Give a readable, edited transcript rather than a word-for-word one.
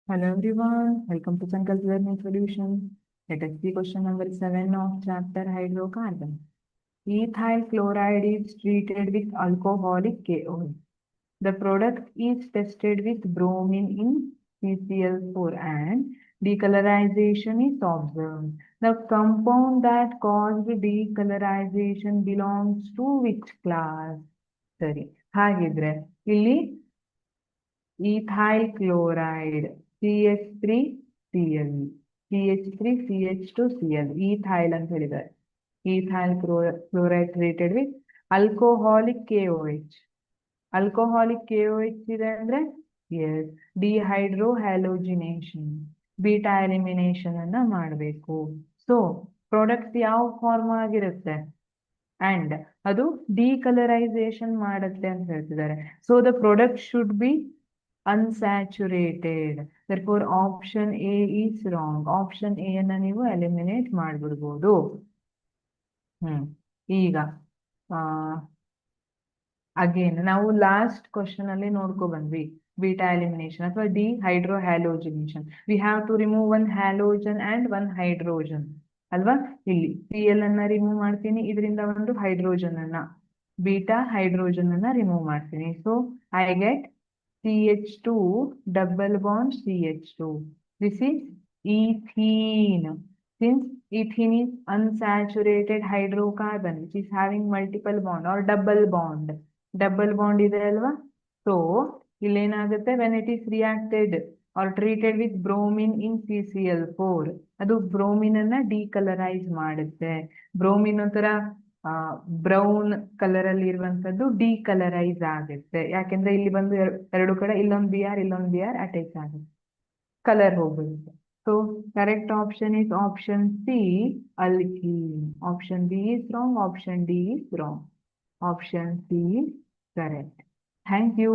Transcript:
Hello everyone, welcome to Sankalp Learning Solution. Let us see question number 7 of chapter hydrocarbon. Ethyl chloride is treated with alcoholic KOH. The product is tested with bromine in CCl4 and decolorization is observed. The compound that caused decolorization belongs to which class? ಸರಿ ಹಾಗಿದ್ರೆ ಇಲ್ಲಿ ethyl chloride CH3Cl CH3CH2Cl ethyl ಅಂತ ಹೇಳಿದ್ದಾರೆ. ethyl chloride treated with alcoholic KOH. alcoholic KOH ಇದೆ ಅಂದ್ರೆ yes dehydrohalogenation beta elimination ಅನ್ನ ಮಾಡಬೇಕು. So product ಯಾವ ಫಾರ್ಮ್ ಆಗಿರುತ್ತೆ ಅಂಡ್ ಅದು ಡಿಕಲರೈಸೇಷನ್ ಮಾಡುತ್ತೆ ಅಂತ ಹೇಳ್ತಿದ್ದಾರೆ. So the product should be unsaturated. Therefore, option A is wrong. Option A ಅನ್ನ ನೀವು ಎಲಿಮಿನೇಟ್ ಮಾಡ್ಬಿಡ್ಬೋದು. ಈಗ ಅಗೇನ್ ನಾವು ಲಾಸ್ಟ್ ಕ್ವಶನ್ ಅಲ್ಲಿ ನೋಡ್ಕೊ ಬಂದ್ವಿ ಬೀಟಾ ಎಲಿಮಿನೇಷನ್ ಅಥವಾ dehydrohalogenation. We have to remove one halogen and one hydrogen ಅಲ್ವಾ. ಇಲ್ಲಿ Cl ಅನ್ನ ರಿಮೂವ್ ಮಾಡ್ತೀನಿ, ಇದರಿಂದ ಒಂದು ಹೈಡ್ರೋಜನ್ ಅನ್ನ ಬೀಟಾ ಹೈಡ್ರೋಜನ್ ಅನ್ನ ರಿಮೂವ್ ಮಾಡ್ತೀನಿ. So I get CH2 double bond CH2. This is ethene. Since ethene is unsaturated hydrocarbon which is having multiple bond or double bond. Double bond ಇದೆ ಅಲ್ವಾ. So ಇಲ್ಲೇನಾಗುತ್ತೆ when it is reacted or treated with bromine in CCl4 ಅದು bromine ಅನ್ನ ಡಿಕಲರೈಸ್ ಮಾಡುತ್ತೆ. Bromine ಒಂಥರ brown colour ಅಲ್ಲಿ ಇರುವಂತದ್ದು ಡಿಕಲರೈಸ್ ಆಗುತ್ತೆ. ಯಾಕೆಂದ್ರೆ ಇಲ್ಲಿ ಬಂದು ಎರಡು ಕಡೆ ಇಲ್ಲೊಂದು BR ಇಲ್ಲೊಂದು BR ಅಟ್ಯಾಚ್ ಆಗುತ್ತೆ, ಕಲರ್ ಹೋಗುತ್ತೆ. So correct option is option C alkene. Option B is wrong, option D is wrong, option C is correct. Thank you.